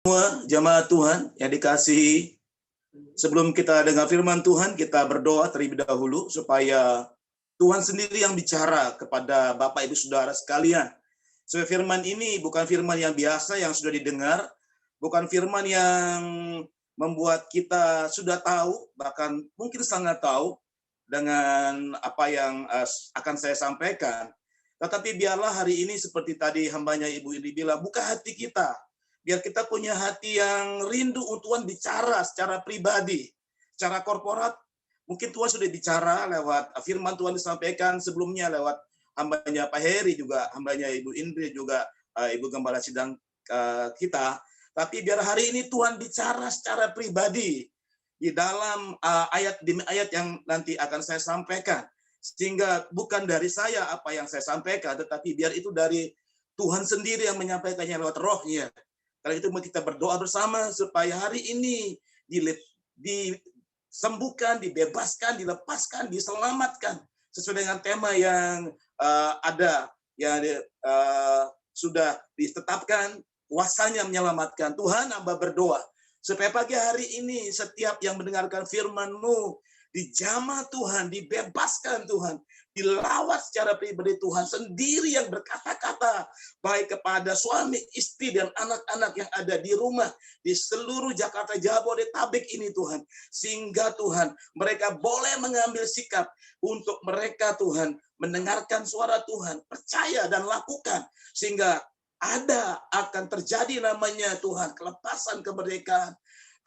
Semua jamaah Tuhan yang dikasihi, sebelum kita dengar firman Tuhan, kita berdoa terlebih dahulu supaya Tuhan sendiri yang bicara kepada Bapak Ibu Saudara sekalian. Supaya firman ini bukan firman yang biasa yang sudah didengar, bukan firman yang membuat kita sudah tahu, bahkan mungkin sangat tahu dengan apa yang akan saya sampaikan. Tetapi biarlah hari ini seperti tadi hambanya Ibu ini bilang, buka hati kita. Biar kita punya hati yang rindu untuk Tuhan bicara secara pribadi, secara korporat. Mungkin Tuhan sudah bicara lewat firman Tuhan disampaikan sebelumnya lewat hambanya Pak Heri juga, hambanya Ibu Indri juga, Ibu Gembala Sidang kita. Tapi biar hari ini Tuhan bicara secara pribadi di dalam ayat demi ayat yang nanti akan saya sampaikan. Sehingga bukan dari saya apa yang saya sampaikan, tetapi biar itu dari Tuhan sendiri yang menyampaikannya lewat rohnya. Karena itu kita berdoa bersama supaya hari ini disembuhkan, dibebaskan, dilepaskan, diselamatkan sesuai dengan tema yang ada, yang sudah ditetapkan, kuasanya menyelamatkan. Tuhan, hamba berdoa supaya pagi hari ini setiap yang mendengarkan firman-Mu dijamah Tuhan, dibebaskan Tuhan, dilawat secara pribadi Tuhan sendiri yang berkata-kata baik kepada suami, istri, dan anak-anak yang ada di rumah di seluruh Jakarta Jabodetabek ini Tuhan, sehingga Tuhan mereka boleh mengambil sikap untuk mereka Tuhan mendengarkan suara Tuhan, percaya dan lakukan, sehingga akan terjadi namanya Tuhan kelepasan, kemerdekaan,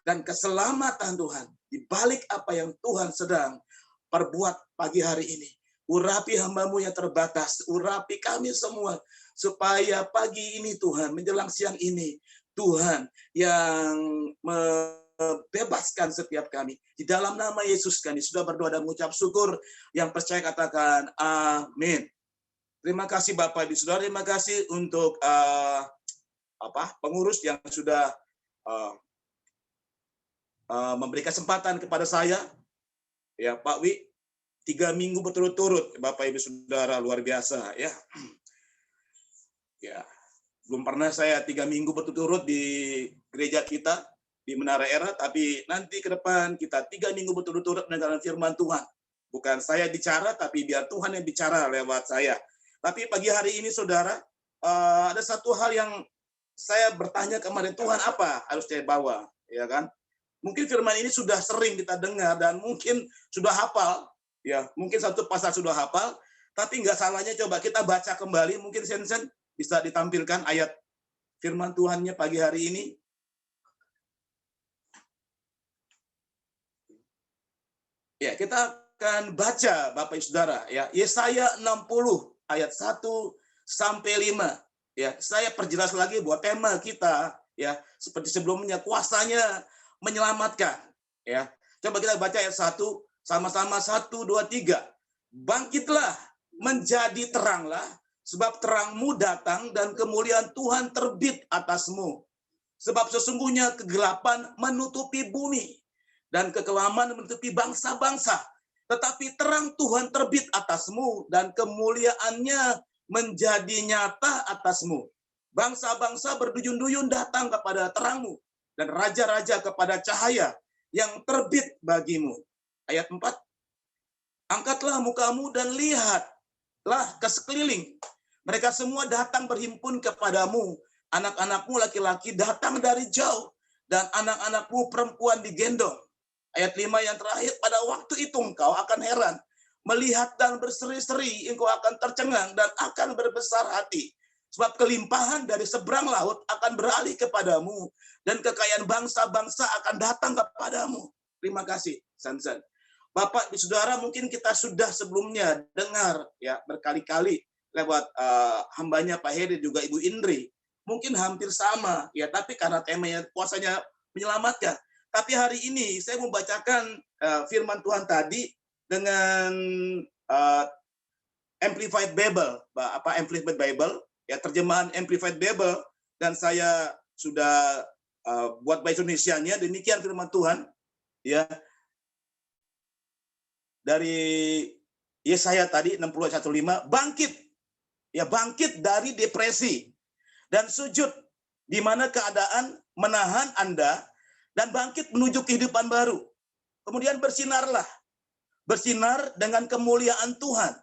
dan keselamatan Tuhan di balik apa yang Tuhan sedang perbuat pagi hari ini. Urapi hamba-Mu yang terbatas, urapi kami semua, supaya pagi ini Tuhan, menjelang siang ini, Tuhan yang membebaskan setiap kami. Di dalam nama Yesus kami sudah berdoa dan mengucap syukur, yang percaya katakan amin. Terima kasih Bapak Ibu Saudara, terima kasih untuk pengurus yang sudah memberi kesempatan kepada saya, ya Pak Wi, 3 minggu berturut-turut, Bapak Ibu Saudara, luar biasa ya. Ya, belum pernah saya 3 minggu berturut-turut di gereja kita di Menara Era, tapi nanti ke depan kita 3 minggu berturut-turut mendengarkan firman Tuhan. Bukan saya bicara, tapi biar Tuhan yang bicara lewat saya. Tapi pagi hari ini Saudara, ada satu hal yang saya bertanya kemarin, Tuhan apa harus saya bawa, ya kan? Mungkin firman ini sudah sering kita dengar dan mungkin sudah hafal, ya mungkin satu pasal sudah hafal, tapi nggak salahnya coba kita baca kembali. Mungkin Sensen bisa ditampilkan ayat firman Tuhannya pagi hari ini. Ya, kita akan baca Bapak Ibu Saudara, ya Yesaya 60 ayat 1 sampai 5. Ya, saya perjelas lagi buat tema kita, ya seperti sebelumnya, kuasanya menyelamatkan, ya. Coba kita baca ayat 1 sama-sama, 1 2 3. Bangkitlah, menjadi teranglah, sebab terangmu datang dan kemuliaan Tuhan terbit atasmu. Sebab sesungguhnya kegelapan menutupi bumi dan kekelaman menutupi bangsa-bangsa, tetapi terang Tuhan terbit atasmu dan kemuliaannya menjadi nyata atasmu. Bangsa-bangsa berduyun-duyun datang kepada terangmu, dan raja-raja kepada cahaya yang terbit bagimu. Ayat 4. Angkatlah mukamu dan lihatlah ke sekeliling. Mereka semua datang berhimpun kepadamu. Anak-anakmu laki-laki datang dari jauh, dan anak-anakmu perempuan digendong. Ayat 5 yang terakhir, pada waktu itu engkau akan heran, melihat dan berseri-seri, engkau akan tercengang dan akan berbesar hati. Sebab kelimpahan dari seberang laut akan beralih kepadamu, dan kekayaan bangsa-bangsa akan datang kepadamu. Terima kasih, Sansan. Bapak, Saudara, mungkin kita sudah sebelumnya dengar ya berkali-kali lewat hambanya Pak Heri juga Ibu Indri. Mungkin hampir sama, ya, tapi karena temanya kuasanya menyelamatkan. Tapi hari ini saya membacakan firman Tuhan tadi dengan Amplified Bible, Amplified Bible, ya terjemahan Amplified Bible, dan saya sudah buat bahasa Indonesianya. Demikian firman Tuhan, ya, dari Yesaya tadi 60:1-5, bangkit, ya bangkit dari depresi dan sujud di mana keadaan menahan Anda dan bangkit menuju kehidupan baru. Kemudian bersinarlah, bersinar dengan kemuliaan Tuhan,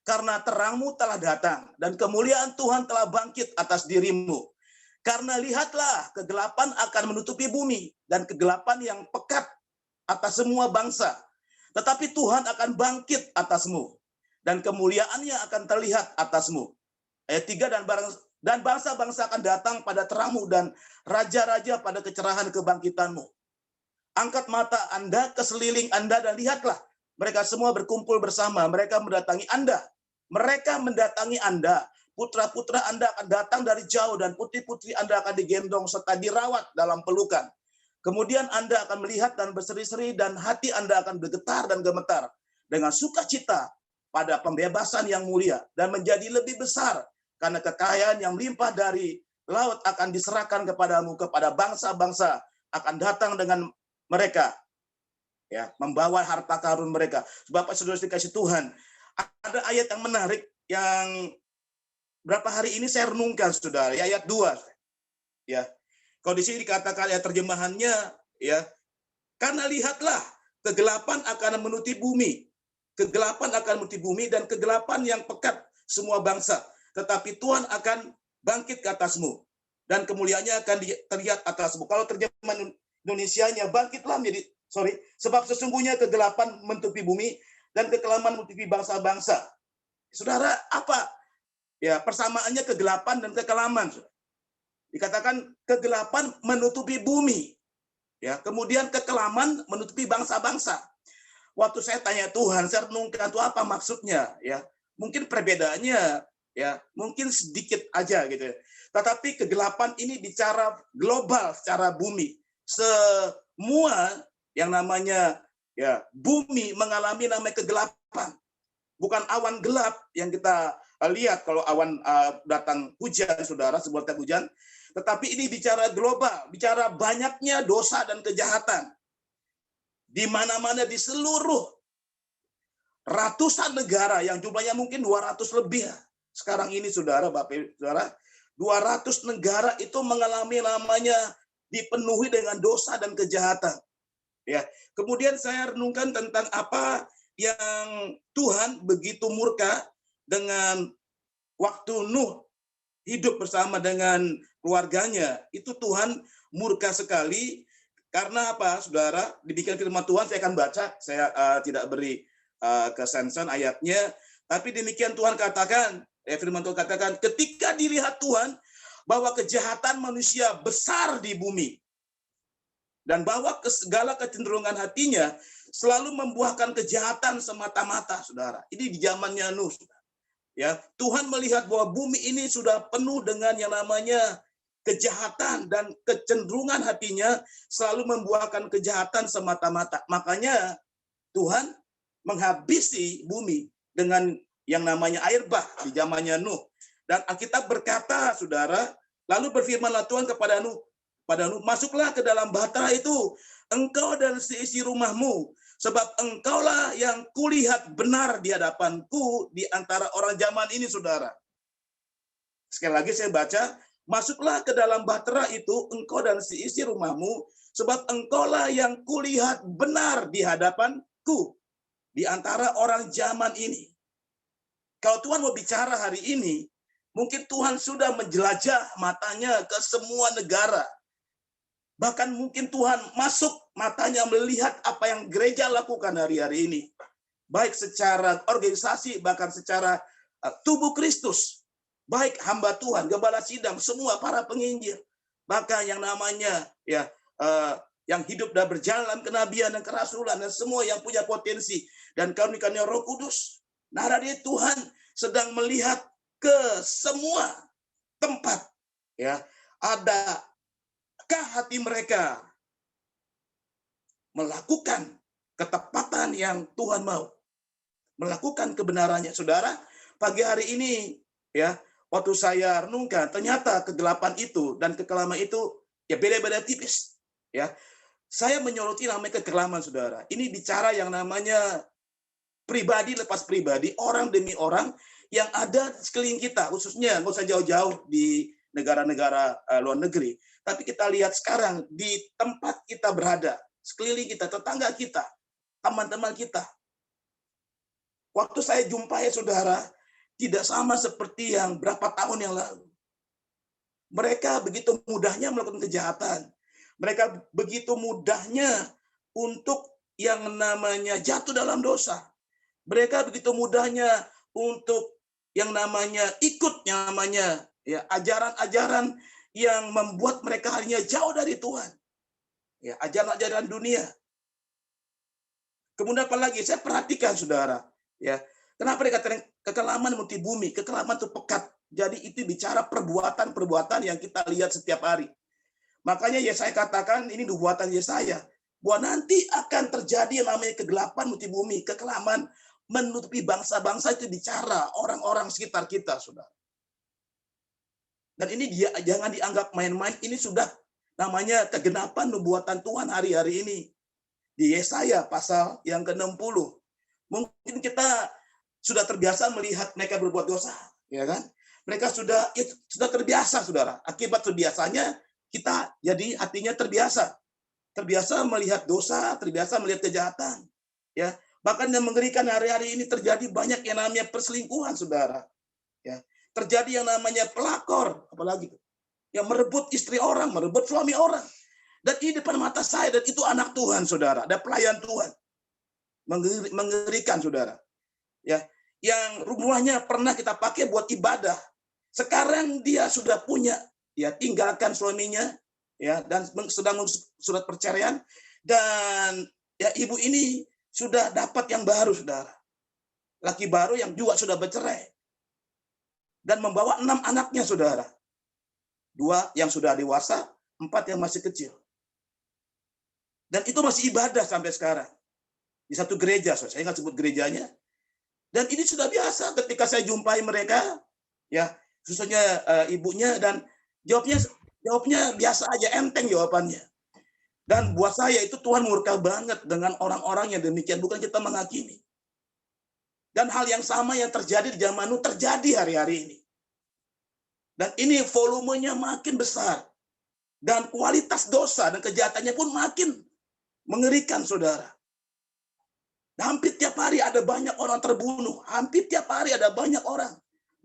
karena terangmu telah datang dan kemuliaan Tuhan telah bangkit atas dirimu. Karena lihatlah, kegelapan akan menutupi bumi dan kegelapan yang pekat atas semua bangsa. Tetapi Tuhan akan bangkit atasmu dan kemuliaannya akan terlihat atasmu. Ayat 3, dan bangsa-bangsa akan datang pada terangmu dan raja-raja pada kecerahan kebangkitanmu. Angkat mata Anda ke seliling Anda dan lihatlah, mereka semua berkumpul bersama, mereka mendatangi Anda. Mereka mendatangi Anda. Putra-putra Anda akan datang dari jauh dan putri-putri Anda akan digendong serta dirawat dalam pelukan. Kemudian Anda akan melihat dan berseri-seri dan hati Anda akan bergetar dan gemetar dengan sukacita pada pembebasan yang mulia dan menjadi lebih besar karena kekayaan yang melimpah dari laut akan diserahkan kepadamu, kepada bangsa-bangsa akan datang dengan mereka, ya, membawa harta karun mereka. Bapak Saudara dikasih Tuhan, ada ayat yang menarik yang berapa hari ini saya renungkan, Saudara, ya, ayat 2. Ya. Kalau di sini dikatakan ya terjemahannya, ya, karena lihatlah kegelapan akan menutupi bumi. Kegelapan akan menutupi bumi dan kegelapan yang pekat semua bangsa. Tetapi Tuhan akan bangkit ke atasmu dan kemuliaannya akan terlihat atasmu. Kalau terjemahan Indonesianya, bangkitlah menjadi, sebab sesungguhnya kegelapan menutupi bumi dan kekelaman menutupi bangsa-bangsa. Saudara, apa ya persamaannya kegelapan dan kekelaman? Dikatakan kegelapan menutupi bumi, ya, kemudian kekelaman menutupi bangsa-bangsa. Waktu saya tanya Tuhan, saya renungkan itu apa maksudnya, ya. Mungkin perbedaannya, ya, mungkin sedikit aja gitu. Tetapi kegelapan ini bicara global, secara bumi. Semua yang namanya, ya, bumi mengalami namanya kegelapan. Bukan awan gelap yang kita lihat kalau awan datang hujan, Saudara, sebuah hujan. Tetapi ini bicara global, bicara banyaknya dosa dan kejahatan. Di mana-mana di seluruh ratusan negara yang jumlahnya mungkin 200 lebih. Sekarang ini, Saudara, Bapak, Saudara, 200 negara itu mengalami namanya dipenuhi dengan dosa dan kejahatan. Ya, kemudian saya renungkan tentang apa yang Tuhan begitu murka dengan waktu Nuh hidup bersama dengan keluarganya. Itu Tuhan murka sekali. Karena apa, Saudara? Demikian firman Tuhan, saya akan baca. Saya tidak beri kesensen ayatnya. Tapi demikian Tuhan katakan, firman Tuhan katakan, ketika dilihat Tuhan bahwa kejahatan manusia besar di bumi, dan bahwa segala kecenderungan hatinya selalu membuahkan kejahatan semata-mata, Saudara. Ini di zamannya Nuh, Saudara. Ya, Tuhan melihat bahwa bumi ini sudah penuh dengan yang namanya kejahatan dan kecenderungan hatinya selalu membuahkan kejahatan semata-mata. Makanya Tuhan menghabisi bumi dengan yang namanya air bah di zamannya Nuh. Dan Alkitab berkata, Saudara, lalu berfirmanlah Tuhan kepada Nuh, masuklah ke dalam bahtera itu, engkau dan seisi rumahmu, sebab engkaulah yang kulihat benar di hadapanku di antara orang zaman ini, Saudara. Sekali lagi saya baca, masuklah ke dalam bahtera itu, engkau dan seisi rumahmu, sebab engkaulah yang kulihat benar di hadapanku di antara orang zaman ini. Kalau Tuhan mau bicara hari ini, mungkin Tuhan sudah menjelajah matanya ke semua negara. Bahkan mungkin Tuhan masuk matanya melihat apa yang gereja lakukan hari-hari ini. Baik secara organisasi, bahkan secara tubuh Kristus. Baik hamba Tuhan, gembala sidang, semua para penginjil. Bahkan yang namanya ya yang hidup dan berjalan kenabian dan kerasulan, dan semua yang punya potensi. Dan karunia Roh Kudus. Nah, hari Tuhan sedang melihat ke semua tempat. Ya, adakah hati mereka melakukan ketepatan yang Tuhan mau, melakukan kebenarannya, Saudara? Pagi hari ini, ya, waktu saya renungkan, ternyata kegelapan itu dan kekelaman itu ya beda-beda tipis. Ya, saya menyoroti namanya kekelaman, Saudara. Ini bicara yang namanya pribadi lepas pribadi, orang demi orang yang ada di sekeliling kita, khususnya nggak usah jauh-jauh di negara-negara luar negeri. Tapi kita lihat sekarang di tempat kita berada, sekeliling kita, tetangga kita, teman-teman kita. Waktu saya jumpai saudara, tidak sama seperti yang berapa tahun yang lalu. Mereka begitu mudahnya melakukan kejahatan. Mereka begitu mudahnya untuk yang namanya jatuh dalam dosa. Mereka begitu mudahnya untuk yang namanya ikut yang namanya ya ajaran-ajaran yang membuat mereka hanya jauh dari Tuhan. Ya, ajaran-ajaran dunia. Kemudian apa lagi? Saya perhatikan saudara, ya. Kenapa dikatakan kekelaman multi bumi? Kekelaman itu pekat. Jadi itu bicara perbuatan-perbuatan yang kita lihat setiap hari. Makanya ya saya katakan ini nubuatan Yesaya bahwa nanti akan terjadi yang namanya kegelapan multi bumi, kekelaman menutupi bangsa-bangsa. Itu bicara orang-orang sekitar kita, saudara. Dan ini dia jangan dianggap main-main. Ini sudah namanya kegenapan nubuatan Tuhan hari-hari ini. Di Yesaya pasal yang ke-60. Mungkin kita sudah terbiasa melihat mereka berbuat dosa, ya kan? Mereka sudah terbiasa, saudara. Akibat terbiasanya kita jadi hatinya terbiasa. Terbiasa melihat dosa, terbiasa melihat kejahatan. Ya, bahkan yang mengerikan hari-hari ini terjadi banyak yang namanya perselingkuhan, saudara. Ya, terjadi yang namanya pelakor, apalagi yang merebut istri orang, merebut suami orang. Dan ini depan mata saya, dan itu anak Tuhan, saudara. Ada pelayan Tuhan. Mengerikan, saudara. Ya, yang rumahnya pernah kita pakai buat ibadah. Sekarang dia sudah punya, ya tinggalkan suaminya, ya dan sedang surat perceraian, dan ya ibu ini sudah dapat yang baru, saudara. Laki baru yang juga sudah bercerai. Dan membawa 6 anaknya, saudara. 2 yang sudah dewasa, 4 yang masih kecil. Dan itu masih ibadah sampai sekarang. Di satu gereja, saya nggak sebut gerejanya. Dan ini sudah biasa ketika saya jumpai mereka, ya khususnya ibunya, dan jawabnya biasa aja, enteng jawabannya. Dan buat saya itu Tuhan murka banget dengan orang-orang yang demikian, bukan kita menghakimi. Dan hal yang sama yang terjadi di zaman Nuh terjadi hari-hari ini. Dan ini volumenya makin besar. Dan kualitas dosa dan kejahatannya pun makin mengerikan, saudara. Hampir tiap hari ada banyak orang terbunuh. Hampir tiap hari ada banyak orang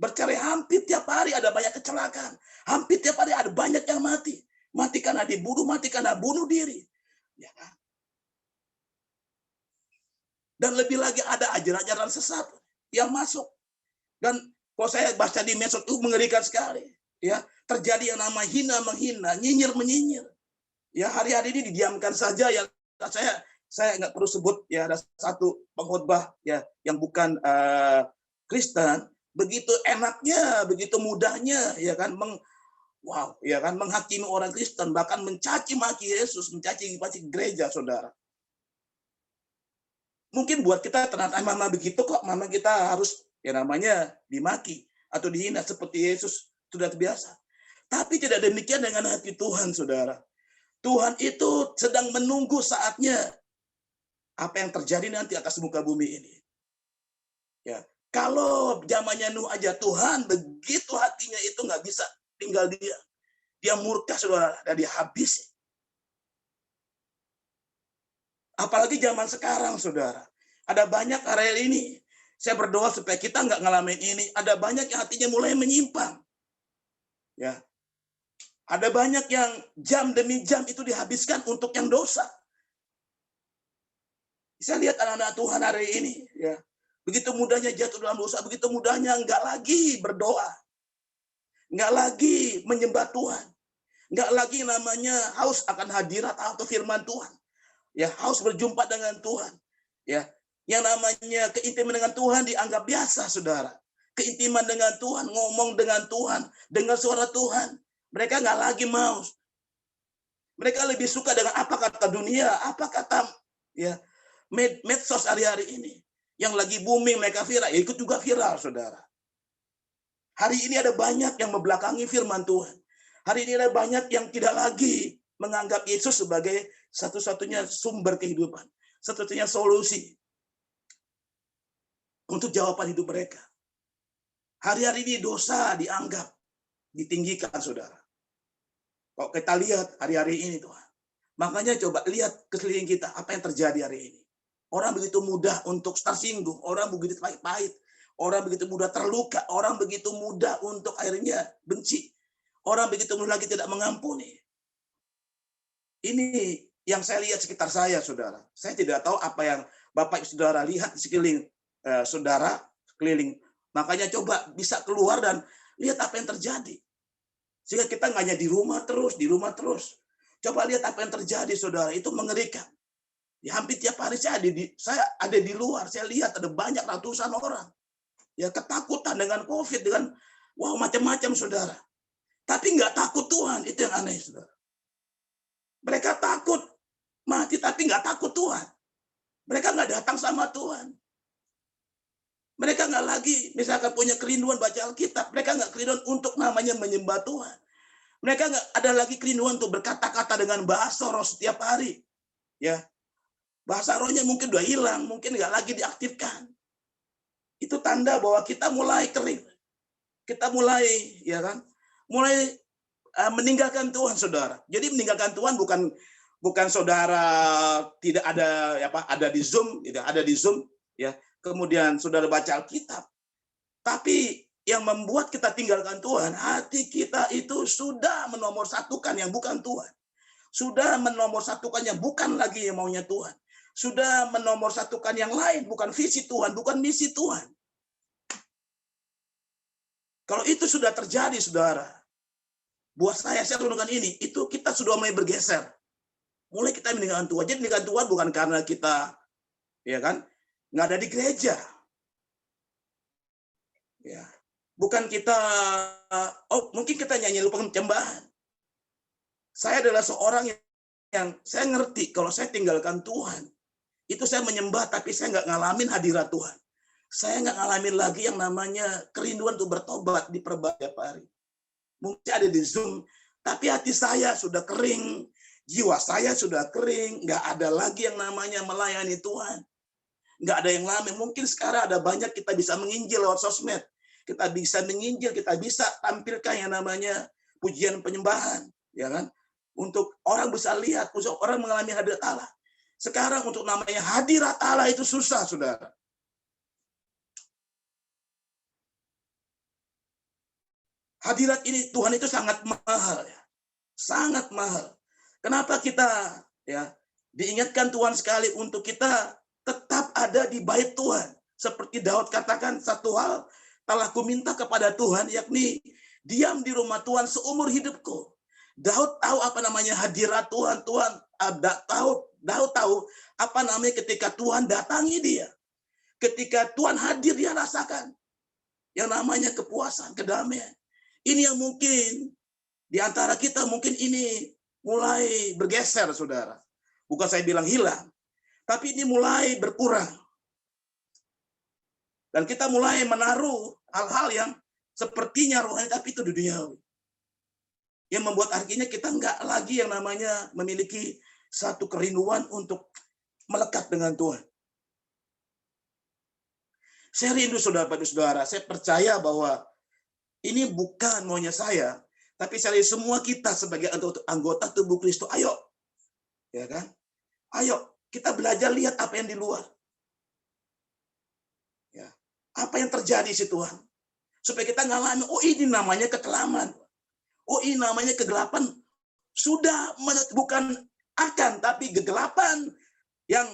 bercerai. Hampir tiap hari ada banyak kecelakaan. Hampir tiap hari ada banyak yang mati. Mati karena dibunuh, mati karena bunuh diri. Ya kan? Dan lebih lagi ada ajaran-ajaran sesat yang masuk. Dan kalau saya baca di medsos itu mengerikan sekali. Ya, terjadi yang nama hina menghina, nyinyir menyinyir. Ya, hari-hari ini didiamkan saja. Ya, saya nggak perlu sebut, ya ada satu pengkhotbah ya yang bukan Kristen, begitu enaknya, begitu mudahnya, ya kan, ya kan, menghakimi orang Kristen, bahkan mencaci maki Yesus, mencaci maki gereja, saudara. Mungkin buat kita ternyata mama begitu kok, mama kita harus ya namanya dimaki atau dihina seperti Yesus sudah terbiasa. Tapi tidak demikian dengan hati Tuhan, saudara. Tuhan itu sedang menunggu saatnya apa yang terjadi nanti atas muka bumi ini. Ya, kalau zamannya Nuh aja Tuhan begitu hatinya itu nggak bisa tinggal dia. Dia murka, saudara, dan dia habis. Apalagi zaman sekarang, saudara. Ada banyak area ini. Saya berdoa supaya kita nggak ngalamin ini. Ada banyak yang hatinya mulai menyimpang. Ya, ada banyak yang jam demi jam itu dihabiskan untuk yang dosa. Saya lihat anak-anak Tuhan hari ini, ya, begitu mudahnya jatuh dalam dosa, begitu mudahnya nggak lagi berdoa, nggak lagi menyembah Tuhan, nggak lagi namanya haus akan hadirat atau firman Tuhan, ya haus berjumpa dengan Tuhan, ya yang namanya keintiman dengan Tuhan dianggap biasa, saudara. Keintiman dengan Tuhan, ngomong dengan Tuhan, dengar suara Tuhan, mereka nggak lagi mau. Mereka lebih suka dengan apa kata dunia, apa kata ya medsos hari-hari ini. Yang lagi booming mereka viral, ya ikut juga viral, saudara. Hari ini ada banyak yang membelakangi firman Tuhan. Hari ini ada banyak yang tidak lagi menganggap Yesus sebagai satu-satunya sumber kehidupan. Satu-satunya solusi untuk jawaban hidup mereka. Hari-hari ini dosa dianggap ditinggikan, saudara. Kalau kita lihat hari-hari ini, Tuhan. Makanya coba lihat sekeliling kita, apa yang terjadi hari ini. Orang begitu mudah untuk tersinggung, orang begitu pahit, orang begitu mudah terluka, orang begitu mudah untuk akhirnya benci. Orang begitu mudah lagi tidak mengampuni. Ini yang saya lihat sekitar saya, saudara. Saya tidak tahu apa yang Bapak Ibu Saudara lihat di sekeliling saudara, sekeliling. Makanya coba bisa keluar dan lihat apa yang terjadi. Sehingga kita nggak hanya di rumah terus. Coba lihat apa yang terjadi, saudara. Itu mengerikan. Ya, hampir tiap hari saya ada di luar. Saya lihat ada banyak ratusan orang. Ya, ketakutan dengan COVID, dengan macam-macam, saudara. Tapi nggak takut Tuhan. Itu yang aneh, saudara. Mereka takut mati, tapi nggak takut Tuhan. Mereka nggak datang sama Tuhan. Mereka nggak lagi, misalkan punya kerinduan baca Alkitab. Mereka nggak kerinduan untuk namanya menyembah Tuhan. Mereka nggak ada lagi kerinduan untuk berkata-kata dengan bahasa roh setiap hari. Ya, bahasa rohnya mungkin udah hilang, mungkin nggak lagi diaktifkan. Itu tanda bahwa kita mulai kering. Kita mulai, ya kan, mulai meninggalkan Tuhan, saudara. Jadi meninggalkan Tuhan bukan saudara tidak ada ada di Zoom, ya. Kemudian saudara baca Alkitab. Tapi yang membuat kita tinggalkan Tuhan, hati kita itu sudah menomorsatukan yang bukan Tuhan. Sudah menomorsatukan yang bukan lagi yang maunya Tuhan. Sudah menomorsatukan yang lain, bukan visi Tuhan, bukan misi Tuhan. Kalau itu sudah terjadi, saudara, buat saya renungan ini, itu kita sudah mulai bergeser. Mulai kita meninggalkan Tuhan. Jadi meninggalkan Tuhan bukan karena kita, ya kan, nggak ada di gereja. Ya. Bukan kita, mungkin kita nyanyi lupa penyembahan. Saya adalah seorang yang saya ngerti kalau saya tinggalkan Tuhan, itu saya menyembah tapi saya nggak ngalamin hadirat Tuhan. Saya nggak ngalamin lagi yang namanya kerinduan untuk bertobat di tiap hari. Mungkin ada di Zoom, tapi hati saya sudah kering, jiwa saya sudah kering, nggak ada lagi yang namanya melayani Tuhan. Nggak ada yang lama. Mungkin sekarang ada banyak kita bisa menginjil lewat sosmed. Kita bisa menginjil, kita bisa tampilkan yang namanya pujian penyembahan, ya kan? Untuk orang bisa lihat, untuk orang mengalami hadirat Allah. Sekarang untuk namanya hadirat Allah itu susah, saudara. Hadirat ini Tuhan itu sangat mahal, ya. Sangat mahal. Kenapa kita ya diingatkan Tuhan sekali untuk kita tetap ada di bait Tuhan. Seperti Daud katakan, satu hal telah kuminta kepada Tuhan, yakni diam di rumah Tuhan seumur hidupku. Daud tahu apa namanya hadirat Tuhan. Daud tahu apa namanya ketika Tuhan datangi dia. Ketika Tuhan hadir, dia rasakan yang namanya kepuasan, kedamaian. Ini yang mungkin di antara kita mungkin ini mulai bergeser, saudara. Bukan saya bilang hilang, tapi ini mulai berkurang. Dan kita mulai menaruh hal-hal yang sepertinya rohani, tapi itu duniawi. Yang membuat akhirnya kita nggak lagi yang namanya memiliki satu kerinduan untuk melekat dengan Tuhan. Saya rindu, saudara-saudara. Saya percaya bahwa ini bukan maunya saya, tapi saya semua kita sebagai anggota tubuh Kristus. Ayo, ya kan? Ayo kita belajar lihat apa yang di luar. Ya, apa yang terjadi sih Tuhan? Supaya kita ngalamin, oh ini namanya kekelaman. Oh ini namanya kegelapan. Sudah bukan akan, tapi kegelapan yang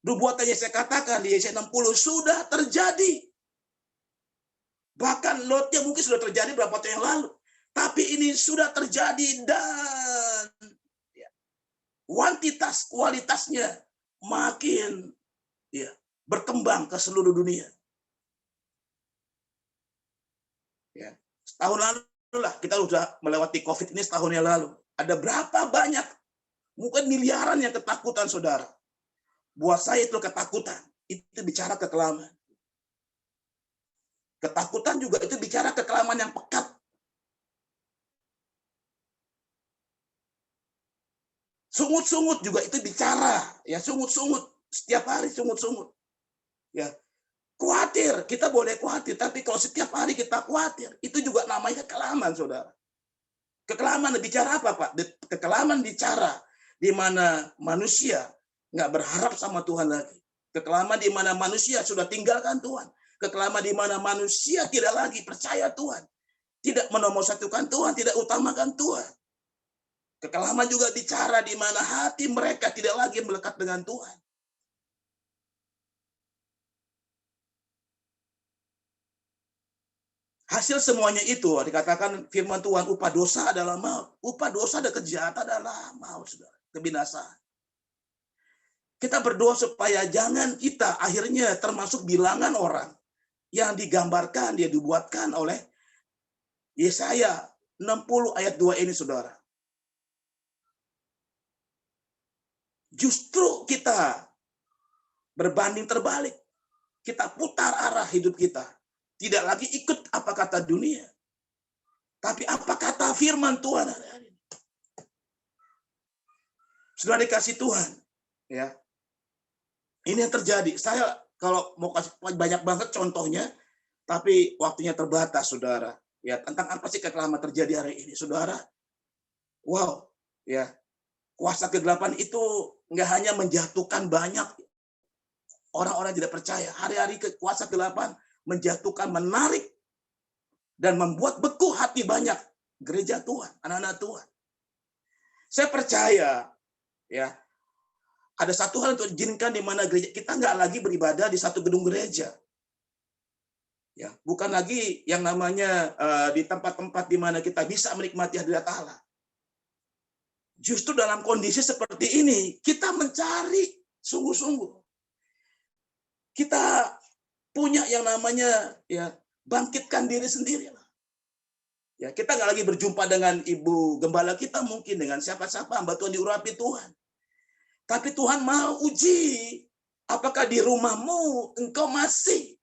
nubuatannya saya katakan di Yesaya 60 sudah terjadi. Bahkan lotnya mungkin sudah terjadi beberapa tahun yang lalu. Tapi ini sudah terjadi dan kualitasnya makin berkembang ke seluruh dunia. Ya, setahun lalu lah kita sudah melewati COVID ini, setahun yang lalu. Ada berapa banyak, mungkin miliaran yang ketakutan, saudara. Buat saya itu ketakutan, itu bicara kekelaman. Ketakutan juga itu bicara kekelaman yang pekat. Sungut-sungut juga itu bicara, ya sungut-sungut. Setiap hari sungut-sungut. Ya. Khawatir khawatir, kita boleh khawatir, tapi kalau setiap hari kita khawatir, itu juga namanya kekelaman, saudara. Kekelaman bicara apa, Pak? Kekelaman bicara di mana manusia nggak berharap sama Tuhan lagi. Kekelaman di mana manusia sudah tinggalkan Tuhan. Kekelaman di mana manusia tidak lagi percaya Tuhan. Tidak menomorsatukan Tuhan, tidak utamakan Tuhan. Kekelaman juga bicara di mana hati mereka tidak lagi melekat dengan Tuhan. Hasil semuanya itu dikatakan firman Tuhan, upah dosa adalah maut. Upah dosa dan kejahatan adalah maut, saudara. Kebinasaan. Kita berdoa supaya jangan kita akhirnya termasuk bilangan orang yang digambarkan, dia dibuatkan oleh Yesaya 60 ayat 2 ini, saudara. Justru kita berbanding terbalik. Kita putar arah hidup kita. Tidak lagi ikut apa kata dunia. Tapi apa kata firman Tuhan hari ini. Sudah dikasih Tuhan. Ya. Ini yang terjadi. Saya kalau mau kasih banyak banget contohnya, tapi waktunya terbatas, saudara. Ya, tentang apa sih kekelaman terjadi hari ini, saudara? Wow, ya. Kuasa kegelapan itu nggak hanya menjatuhkan banyak orang-orang yang tidak percaya. Hari-hari kuasa kegelapan menjatuhkan, menarik, dan membuat beku hati banyak gereja Tuhan, anak-anak Tuhan. Saya percaya, ya, ada satu hal untuk diizinkan di mana gereja kita nggak lagi beribadah di satu gedung gereja. Ya, bukan lagi yang namanya di tempat-tempat di mana kita bisa menikmati hadirat Allah. Justru dalam kondisi seperti ini, kita mencari sungguh-sungguh. Kita punya yang namanya ya bangkitkan diri sendiri. Ya, kita nggak lagi berjumpa dengan ibu gembala kita, mungkin dengan siapa-siapa, hamba Tuhan diurapi Tuhan. Tapi Tuhan mau uji, apakah di rumahmu engkau masih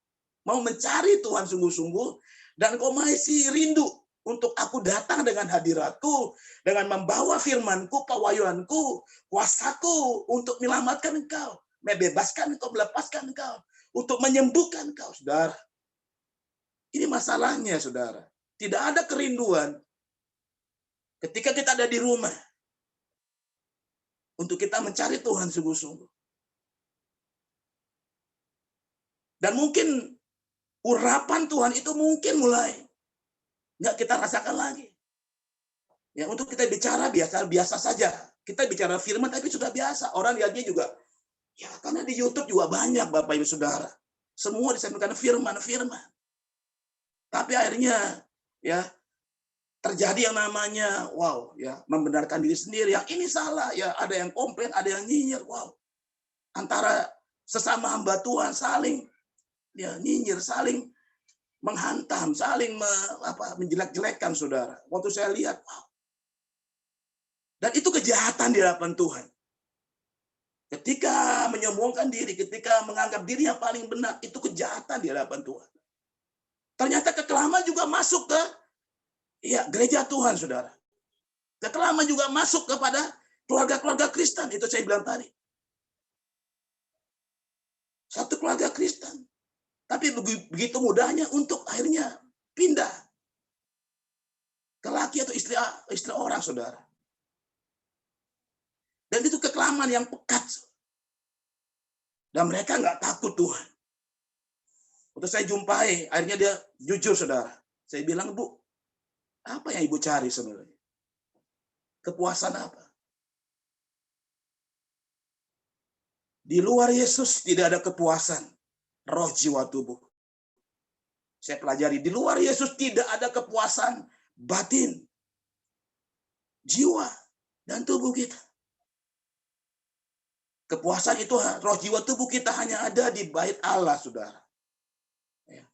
mau mencari Tuhan sungguh-sungguh, dan engkau masih rindu untuk aku datang dengan hadiratku, dengan membawa firmanku, pewahyuanku, kuasaku untuk menyelamatkan engkau, membebaskan engkau, melepaskan engkau, untuk menyembuhkan engkau, saudara. Ini masalahnya, saudara. Tidak ada kerinduan ketika kita ada di rumah untuk kita mencari Tuhan sungguh-sungguh. Dan mungkin urapan Tuhan itu mungkin mulai nggak kita rasakan lagi. Ya, untuk kita bicara biasa saja. Kita bicara firman tapi sudah biasa. Orang lihatnya juga, ya karena di YouTube juga banyak Bapak Ibu Saudara. Semua disampaikan firman. Tapi akhirnya ya terjadi yang namanya membenarkan diri sendiri, yang ini salah, ya ada yang komplain, ada yang nyinyir. Antara sesama hamba Tuhan saling ya nyinyir, saling menghantam, saling menjelek-jelekkan, saudara. Waktu saya lihat, dan itu kejahatan di hadapan Tuhan. Ketika menyombongkan diri, ketika menganggap diri yang paling benar, itu kejahatan di hadapan Tuhan. Ternyata kekelaman juga masuk ke gereja Tuhan, saudara. Kekelaman juga masuk kepada keluarga-keluarga Kristen. Itu saya bilang tadi. Satu keluarga Kristen. Tapi begitu mudahnya untuk akhirnya pindah ke laki atau istri orang, saudara. Dan itu kekelaman yang pekat. Dan mereka nggak takut Tuhan. Waktu saya jumpai, akhirnya dia jujur, saudara. Saya bilang, Bu, apa yang Ibu cari sebenarnya? Kepuasan apa? Di luar Yesus tidak ada kepuasan roh, jiwa, tubuh. Saya pelajari, di luar Yesus tidak ada kepuasan batin, jiwa, dan tubuh kita. Kepuasan itu roh, jiwa, tubuh kita hanya ada di bait Allah, saudara. Ya.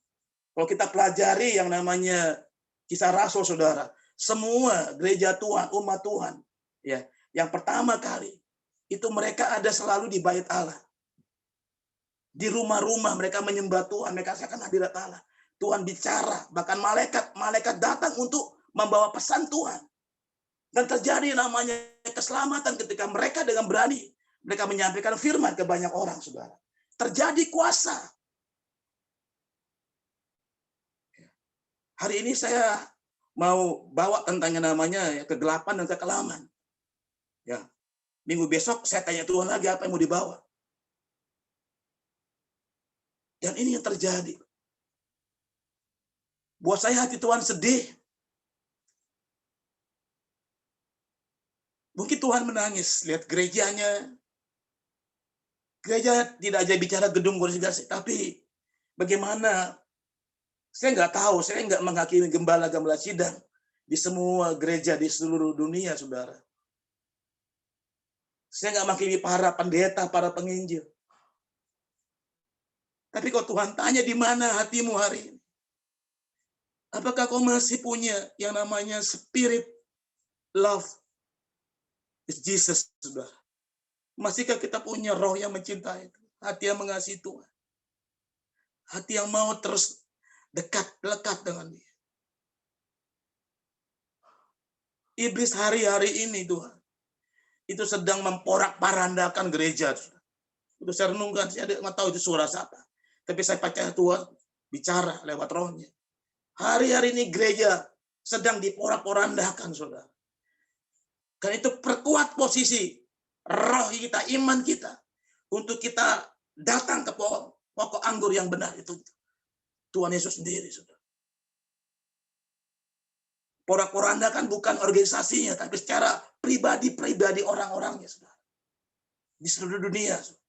Kalau kita pelajari yang namanya Kisah Rasul, saudara, semua gereja Tuhan, umat Tuhan, ya, yang pertama kali itu mereka ada selalu di bait Allah. Di rumah-rumah mereka menyembah Tuhan, mereka rasakan hadirat Allah. Tuhan bicara, bahkan malaikat datang untuk membawa pesan Tuhan. Dan terjadi namanya keselamatan ketika mereka dengan berani mereka menyampaikan firman ke banyak orang, saudara. Terjadi kuasa. Hari ini saya mau bawa tentang yang namanya ya, kegelapan dan kekelaman. Ya, minggu besok saya tanya Tuhan lagi apa yang mau dibawa. Dan ini yang terjadi. Buat saya hati Tuhan sedih. Mungkin Tuhan menangis lihat gerejanya. Gereja tidak aja bicara gedung konsolidasi, tapi bagaimana? Saya nggak tahu, saya nggak menghakimi gembala-gembala sidang di semua gereja di seluruh dunia, saudara. Saya nggak menghakimi para pendeta, para penginjil. Tapi kalau Tuhan tanya di mana hatimu hari ini? Apakah kau masih punya yang namanya spirit love is Jesus, saudara? Masihkah kita punya roh yang mencintai, hati yang mengasihi Tuhan, hati yang mau terus lekat dengan Dia? Iblis hari-hari ini, Tuhan, itu sedang memporak-parandakan gereja. Itu saya renungkan, saya nggak tahu itu suara siapa. Tapi saya percaya Tuhan bicara lewat rohnya. Hari-hari ini gereja sedang diporak-porandakan, saudara. Karena itu perkuat posisi roh kita, iman kita, untuk kita datang ke pokok anggur yang benar itu. Tuhan Yesus sendiri, saudara. Porak-porandakan bukan organisasinya, tapi secara pribadi orang-orangnya, saudara. Di seluruh dunia. Saudara.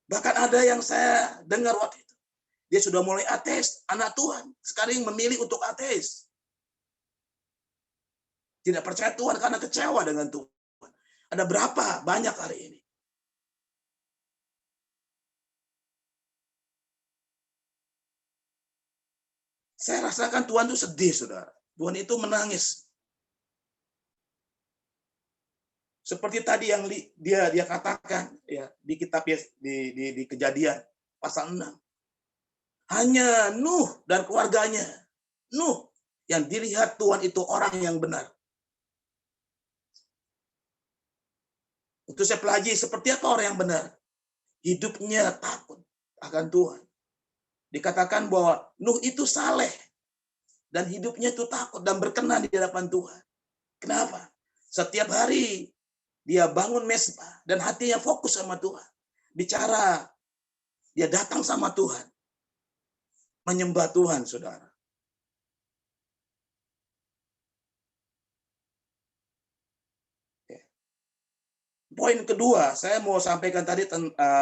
Bahkan ada yang saya dengar waktu itu. Dia sudah mulai ateis, anak Tuhan. Sekarang memilih untuk ateis. Tidak percaya Tuhan karena kecewa dengan Tuhan. Ada berapa banyak hari ini? Saya rasakan Tuhan itu sedih, saudara. Tuhan itu menangis. Seperti tadi yang dia katakan ya di kitab di Kejadian pasal 6. Hanya Nuh dan keluarganya. Nuh yang dilihat Tuhan itu orang yang benar. Untuk saya pelajari seperti apa orang yang benar. Hidupnya takut akan Tuhan. Dikatakan bahwa Nuh itu saleh. Dan hidupnya itu takut dan berkenan di hadapan Tuhan. Kenapa? Setiap hari dia bangun mesbah dan hatinya fokus sama Tuhan. Bicara, dia datang sama Tuhan. Menyembah Tuhan, saudara. Poin kedua, saya mau sampaikan tadi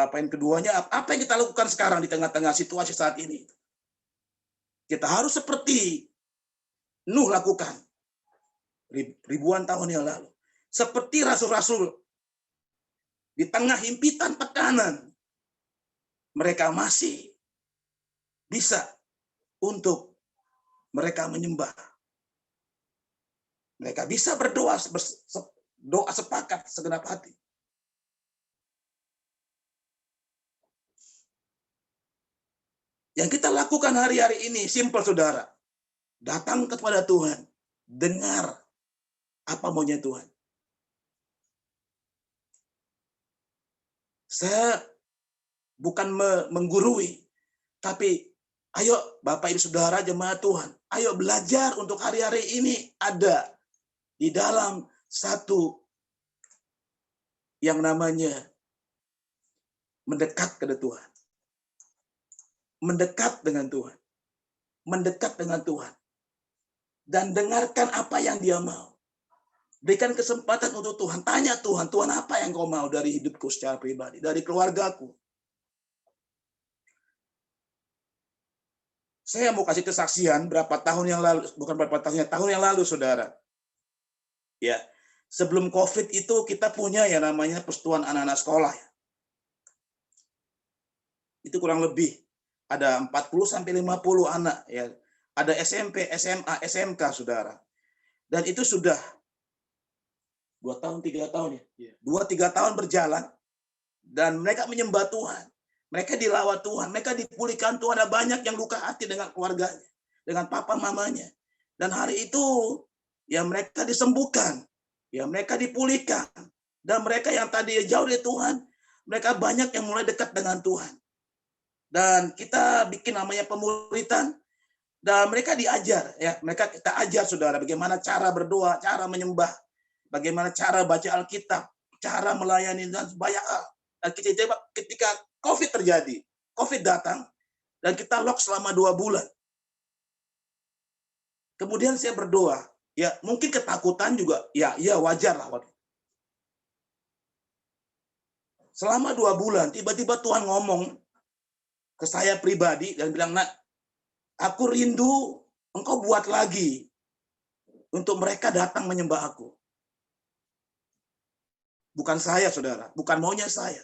poin keduanya, apa yang kita lakukan sekarang di tengah-tengah situasi saat ini. Kita harus seperti Nuh lakukan ribuan tahun yang lalu. Seperti rasul-rasul di tengah himpitan tekanan, mereka masih bisa untuk mereka menyembah. Mereka bisa berdoa, doa sepakat segenap hati. Yang kita lakukan hari-hari ini simpel, saudara. Datang kepada Tuhan, dengar apa maunya Tuhan. Saya bukan menggurui, tapi ayo Bapak Ibu Saudara jemaat Tuhan, ayo belajar untuk hari-hari ini ada di dalam satu yang namanya mendekat kepada Tuhan. Mendekat dengan Tuhan. Mendekat dengan Tuhan. Dan dengarkan apa yang Dia mau. Berikan kesempatan untuk Tuhan. Tanya Tuhan, Tuhan apa yang kau mau dari hidupku secara pribadi, dari keluargaku. Saya mau kasih kesaksian berapa tahun yang lalu, bukan berapa tahun yang lalu, saudara. Ya, sebelum COVID itu kita punya yang namanya persatuan anak-anak sekolah. Itu kurang lebih ada 40 sampai 50 anak ya. Ada SMP, SMA, SMK, saudara. Dan itu sudah 2 tahun, 3 tahun ya. 2-3 tahun berjalan dan mereka menyembah Tuhan. Mereka dilawat Tuhan, mereka dipulihkan Tuhan. Ada banyak yang luka hati dengan keluarganya, dengan papa mamanya. Dan hari itu ya mereka disembuhkan, ya mereka dipulihkan. Dan mereka yang tadi jauh dari Tuhan, mereka banyak yang mulai dekat dengan Tuhan. Dan kita bikin namanya pemuritan, Dan mereka diajar, ya, mereka kita ajar saudara bagaimana cara berdoa, cara menyembah, bagaimana cara baca Alkitab, cara melayani dan banyak hal. Dan ketika COVID terjadi, COVID datang dan kita lock selama 2 bulan. Kemudian saya berdoa, ya mungkin ketakutan juga, ya wajar lah. Selama 2 bulan, tiba-tiba Tuhan ngomong ke saya pribadi dan bilang, nak, aku rindu engkau buat lagi untuk mereka datang menyembah aku. Bukan saya, saudara. Bukan maunya saya.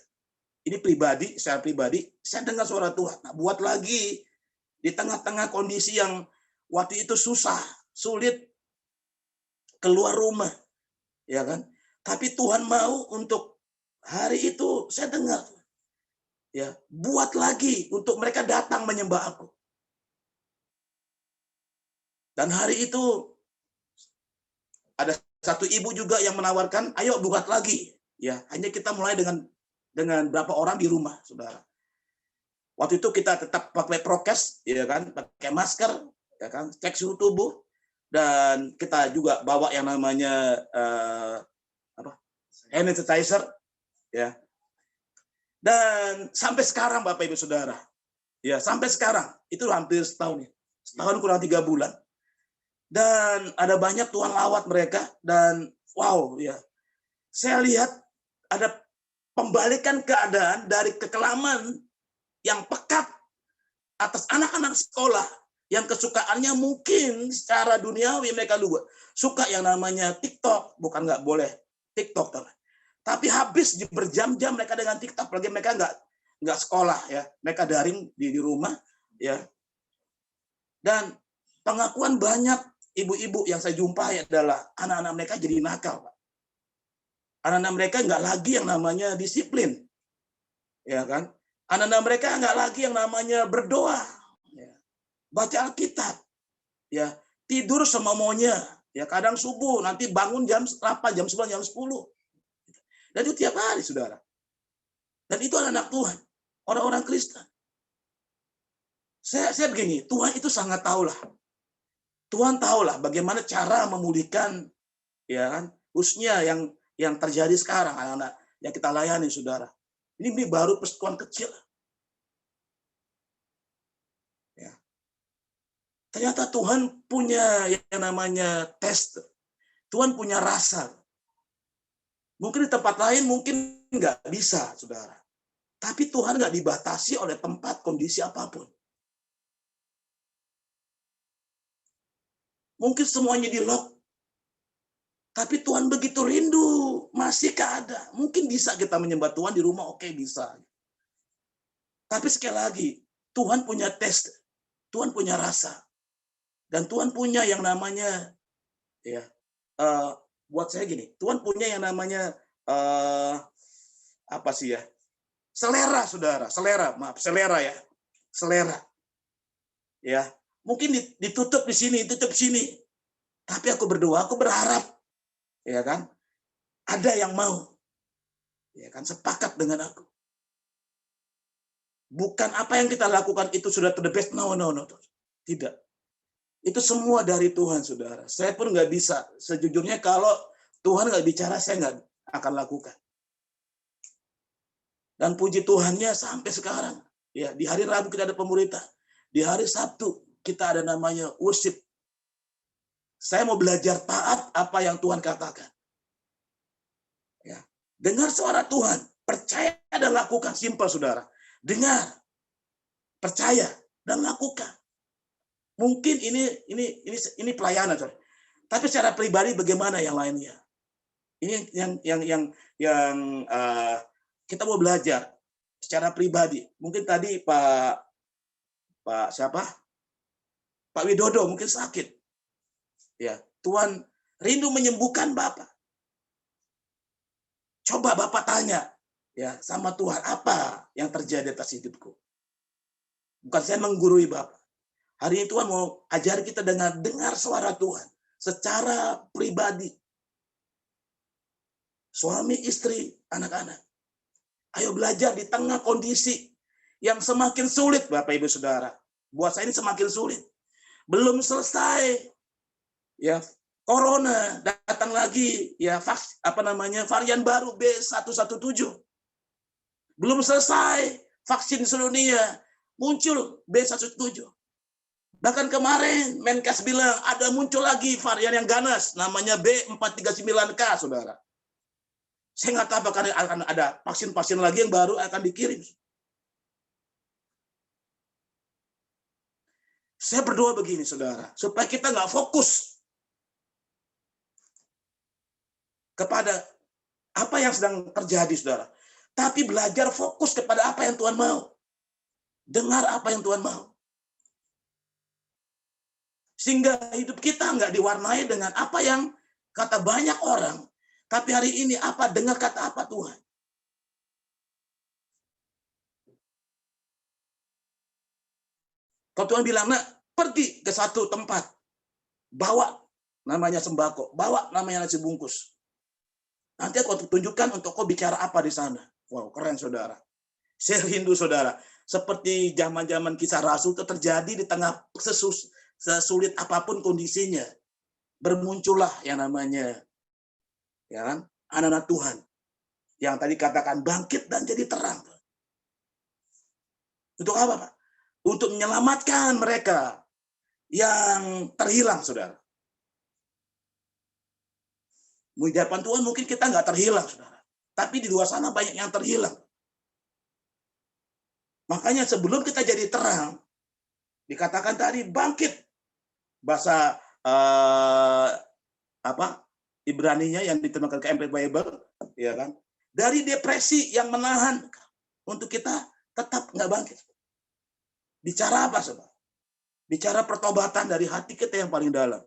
Ini pribadi, secara pribadi, saya dengar suara Tuhan. Nah, buat lagi di tengah-tengah kondisi yang waktu itu susah, sulit keluar rumah, ya kan? Tapi Tuhan mau untuk hari itu saya dengar, ya, buat lagi untuk mereka datang menyembah aku. Dan hari itu ada satu ibu juga yang menawarkan, ayo buat lagi, ya. Hanya kita mulai dengan berapa orang di rumah, saudara. Waktu itu kita tetap pakai prokes, ya kan, pakai masker, ya kan, cek suhu tubuh, dan kita juga bawa yang namanya hand sanitizer, ya. Dan sampai sekarang Bapak Ibu Saudara, ya sampai sekarang itu hampir setahun ya, setahun kurang 3 bulan. Dan ada banyak Tuhan lawat mereka dan wow ya, saya lihat ada pembalikan keadaan dari kekelaman yang pekat atas anak-anak sekolah yang kesukaannya mungkin secara duniawi mereka lupa suka yang namanya TikTok, bukan nggak boleh TikTok tapi habis berjam-jam mereka dengan TikTok, lagi mereka nggak sekolah ya, mereka daring di rumah ya. Dan pengakuan banyak ibu-ibu yang saya jumpai adalah anak-anak mereka jadi nakal, Pak. Anak-anak mereka nggak lagi yang namanya disiplin, ya kan? Anak-anak mereka nggak lagi yang namanya berdoa, ya. Baca Alkitab, ya, tidur semaunya, ya, kadang subuh nanti bangun jam 8, jam 9, jam 10. Dan itu tiap hari, saudara. Dan itu anak Tuhan, orang-orang Kristen. Saya begini, Tuhan itu sangat tahulah. Tuhan tahulah bagaimana cara memulihkan, ya kan, khususnya yang terjadi sekarang anak-anak yang kita layani, saudara. Ini baru persekutuan kecil. Ya. Ternyata Tuhan punya yang namanya tes. Tuhan punya rasa. Mungkin di tempat lain mungkin nggak bisa, saudara. Tapi Tuhan nggak dibatasi oleh tempat, kondisi apapun. Mungkin semuanya di-lock. Tapi Tuhan begitu rindu, masih ada. Mungkin bisa kita menyembah Tuhan di rumah, oke, bisa. Tapi sekali lagi, Tuhan punya tes, Tuhan punya rasa. Dan Tuhan punya yang namanya, ya, buat saya gini, Tuhan punya yang namanya, apa sih ya, selera, saudara, selera ya, selera. Ya, mungkin ditutup di sini, tutup sini. Tapi aku berdoa, aku berharap, ya kan, ada yang mau, ya kan, sepakat dengan aku. Bukan apa yang kita lakukan itu sudah the best, no. Tidak. Itu semua dari Tuhan, saudara. Saya pun nggak bisa. Sejujurnya kalau Tuhan nggak bicara, saya nggak akan lakukan. Dan puji Tuhannya sampai sekarang. Ya, di hari Rabu kita ada pemuritan. Di hari Sabtu kita ada namanya worship. Saya mau belajar taat apa yang Tuhan katakan. Ya, dengar suara Tuhan, percaya dan lakukan. Simpel, saudara. Dengar, percaya dan lakukan. Mungkin ini pelayanan, saudara. Tapi secara pribadi bagaimana yang lainnya? Ini yang kita mau belajar secara pribadi. Mungkin tadi Pak siapa? Pak Widodo mungkin sakit. Ya, Tuhan rindu menyembuhkan Bapak. Coba Bapak tanya ya sama Tuhan, apa yang terjadi atas hidupku? Bukan saya menggurui Bapak. Hari ini Tuhan mau ajar kita dengar suara Tuhan secara pribadi. Suami, istri, anak-anak. Ayo belajar di tengah kondisi yang semakin sulit, Bapak Ibu Saudara. Buat saya ini semakin sulit. Belum selesai, ya corona datang lagi, ya varian baru B117. Belum selesai vaksin seluruh dunia, muncul B117. Bahkan kemarin Menkes bilang ada muncul lagi varian yang ganas, namanya B439K, saudara. Saya nggak tahu apakah akan ada vaksin-vaksin lagi yang baru akan dikirim. Saya berdoa begini, saudara, supaya kita nggak fokus kepada apa yang sedang terjadi, saudara. Tapi belajar fokus kepada apa yang Tuhan mau. Dengar apa yang Tuhan mau. Sehingga hidup kita nggak diwarnai dengan apa yang kata banyak orang. Tapi hari ini dengar kata apa Tuhan. Kalau Tuhan bilang, nak, pergi ke satu tempat. Bawa namanya sembako. Bawa namanya nasi bungkus. Nanti aku tunjukkan untuk kau bicara apa di sana. Wow, keren, saudara. Saya rindu, saudara. Seperti zaman-zaman kisah Rasul itu terjadi di tengah sesulit apapun kondisinya. Bermuncullah yang namanya, ya kan, anak-anak Tuhan. Yang tadi katakan bangkit dan jadi terang. Untuk apa, Pak? Untuk menyelamatkan mereka yang terhilang, saudara. Di hadapan Tuhan mungkin kita nggak terhilang, saudara. Tapi di luar sana banyak yang terhilang. Makanya sebelum kita jadi terang, dikatakan tadi bangkit. Bahasa Ibraninya yang diterjemahkan ke Amplified Bible, ya kan? Dari depresi yang menahan untuk kita tetap nggak bangkit. Bicara apa, saudara? Bicara pertobatan dari hati kita yang paling dalam.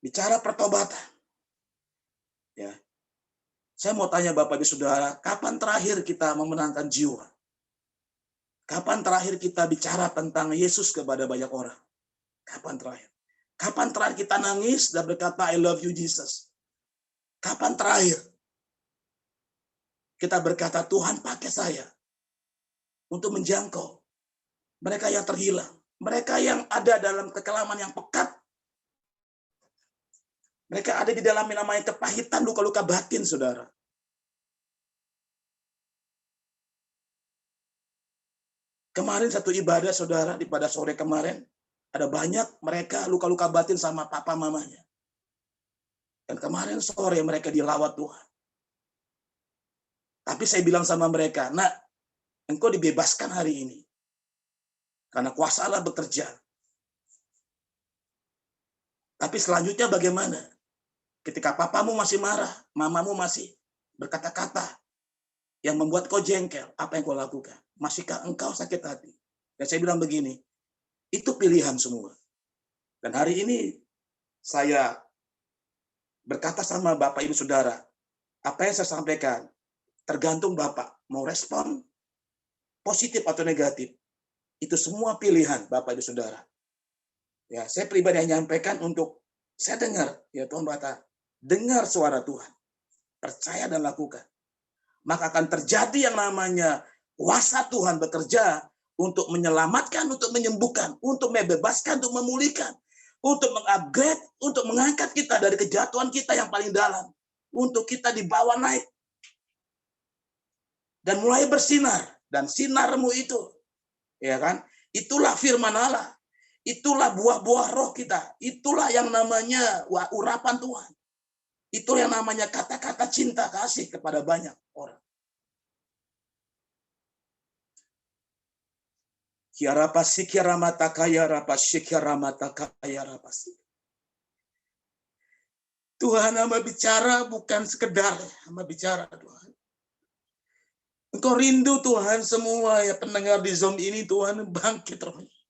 Bicara pertobatan. Ya. Saya mau tanya Bapak Ibu Saudara, kapan terakhir kita memenangkan jiwa? Kapan terakhir kita bicara tentang Yesus kepada banyak orang? Kapan terakhir? Kapan terakhir kita nangis dan berkata, I love you Jesus? Kapan terakhir kita berkata, Tuhan pakai saya untuk menjangkau mereka yang terhilang, mereka yang ada dalam kekelaman yang pekat, mereka ada di dalam namanya kepahitan, luka-luka batin, saudara. Kemarin satu ibadah, saudara, di pada sore kemarin, ada banyak mereka luka-luka batin sama papa mamanya. Dan kemarin sore mereka dilawat Tuhan. Tapi saya bilang sama mereka, nak, engkau dibebaskan hari ini. Karena kuasa Allah bekerja. Tapi selanjutnya bagaimana? Ketika papamu masih marah, mamamu masih berkata-kata yang membuat kau jengkel, apa yang kau lakukan? Masihkah engkau sakit hati? Dan saya bilang begini, itu pilihan semua. Dan hari ini saya berkata sama Bapak Ibu Saudara, apa yang saya sampaikan, tergantung Bapak mau respon positif atau negatif. Itu semua pilihan Bapak Ibu Saudara. Ya, saya pribadi hanya menyampaikan untuk saya dengar, ya Tuhan berkata, dengar suara Tuhan, percaya dan lakukan. Maka akan terjadi yang namanya kuasa Tuhan bekerja untuk menyelamatkan, untuk menyembuhkan, untuk membebaskan, untuk memulihkan, untuk mengupgrade, untuk mengangkat kita dari kejatuhan kita yang paling dalam, untuk kita dibawa naik dan mulai bersinar. Dan sinarmu itu, ya kan? Itulah firman Allah, itulah buah-buah roh kita, itulah yang namanya urapan Tuhan. Itu yang namanya kata-kata cinta kasih kepada banyak orang. Tuhan hamba bicara bukan sekedar hamba bicara, Tuhan. Engkau rindu Tuhan semua ya pendengar di Zoom ini, Tuhan bangkit rohnya.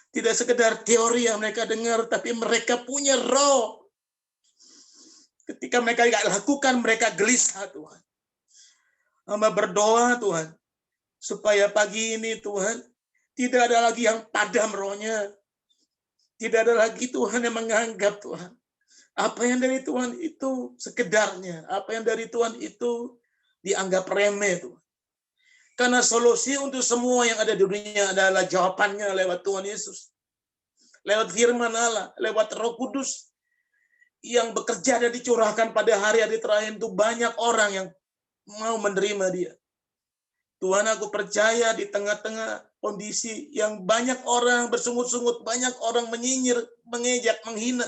Tidak sekedar teori yang mereka dengar, tapi mereka punya roh. Ketika mereka tidak lakukan, mereka gelisah, Tuhan. Hamba berdoa, Tuhan, supaya pagi ini, Tuhan, tidak ada lagi yang padam rohnya. Tidak ada lagi, Tuhan, yang menganggap, Tuhan, apa yang dari Tuhan itu sekedarnya. Apa yang dari Tuhan itu dianggap remeh, Tuhan. Karena solusi untuk semua yang ada di dunia adalah jawabannya lewat Tuhan Yesus. Lewat firman Allah, lewat Roh Kudus yang bekerja dan dicurahkan pada hari-hari terakhir itu banyak orang yang mau menerima dia. Tuhan, aku percaya di tengah-tengah kondisi yang banyak orang bersungut-sungut, banyak orang menyinyir, mengejek, menghina.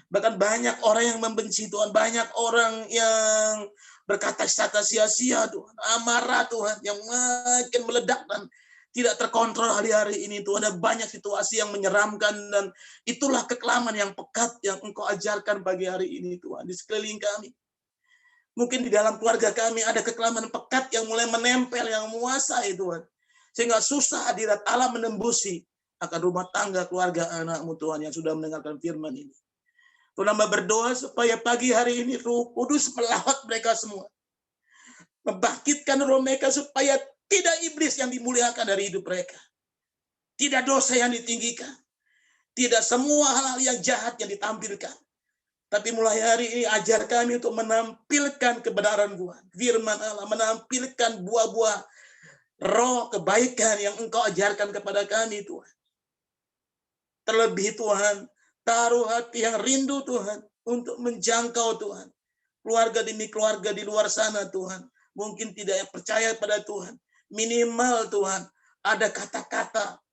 Bahkan banyak orang yang membenci Tuhan, banyak orang yang berkata-kata sia-sia Tuhan, amarah Tuhan yang makin meledak dan tidak terkontrol hari-hari ini Tuhan. Ada banyak situasi yang menyeramkan dan itulah kekelaman yang pekat yang Engkau ajarkan pagi hari ini Tuhan di sekeliling kami. Mungkin di dalam keluarga kami ada kekelaman pekat yang mulai menempel, yang menguasai Tuhan. Sehingga susah hadirat Allah menembusi akan rumah tangga, keluarga, anak-Mu Tuhan yang sudah mendengarkan firman ini. Tuhan, hamba berdoa supaya pagi hari ini Roh Kudus melawat mereka semua. Membangkitkan roh mereka supaya tidak iblis yang dimuliakan dari hidup mereka. Tidak dosa yang ditinggikan. Tidak semua hal-hal yang jahat yang ditampilkan. Tapi mulai hari ini ajar kami untuk menampilkan kebenaran Tuhan. Firman Allah, menampilkan buah-buah roh kebaikan yang Engkau ajarkan kepada kami Tuhan. Terlebih Tuhan, taruh hati yang rindu Tuhan untuk menjangkau Tuhan. Keluarga demi keluarga di luar sana Tuhan. Mungkin tidak percaya pada Tuhan. Minimal Tuhan, ada kata-kata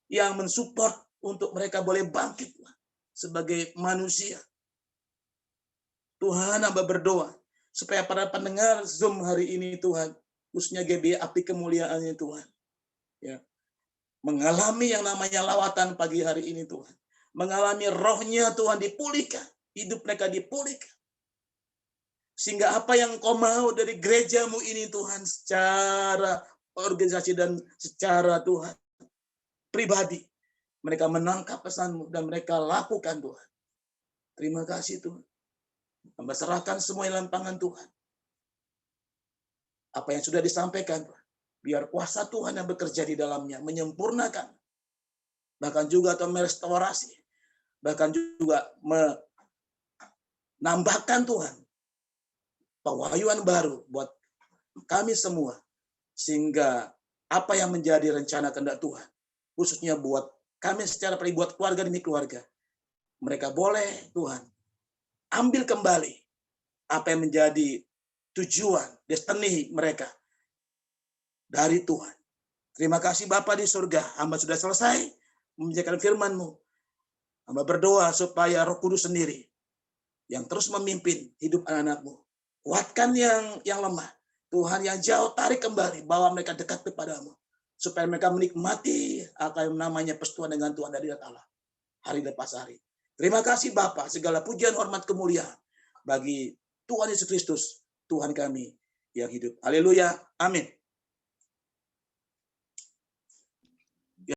yang mensupport untuk mereka boleh bangkit Tuhan, sebagai manusia. Tuhan, hamba berdoa supaya para pendengar Zoom hari ini Tuhan, khususnya GB Api Kemuliaannya Tuhan, ya, mengalami yang namanya lawatan pagi hari ini Tuhan, mengalami rohnya Tuhan dipulihkan, hidup mereka dipulihkan, sehingga apa yang Kau mau dari gerejamu ini Tuhan, secara organisasi dan secara Tuhan pribadi, mereka menangkap pesan-Mu dan mereka lakukan Tuhan. Terima kasih Tuhan. Hamba serahkan semua dalam tangan Tuhan. Apa yang sudah disampaikan, biar kuasa Tuhan yang bekerja di dalamnya, menyempurnakan, bahkan juga atau merestorasi, bahkan juga menambahkan Tuhan, pewahyuan baru buat kami semua, sehingga apa yang menjadi rencana kehendak Tuhan, khususnya buat kami secara pribadi, buat keluarga demi keluarga, mereka boleh Tuhan ambil kembali apa yang menjadi tujuan, destiny mereka dari Tuhan. Terima kasih Bapa di surga, hamba sudah selesai menjalankan firman-Mu. Hamba berdoa supaya Roh Kudus sendiri yang terus memimpin hidup anak-anak-Mu. Kuatkan yang lemah. Tuhan yang jauh tarik kembali, bawa mereka dekat kepada-Mu. Supaya mereka menikmati apa yang namanya persekutuan dengan Tuhan dari Allah. Hari lepas hari. Terima kasih Bapa, segala pujian, hormat, kemuliaan bagi Tuhan Yesus Kristus, Tuhan kami yang hidup. Haleluya. Amin.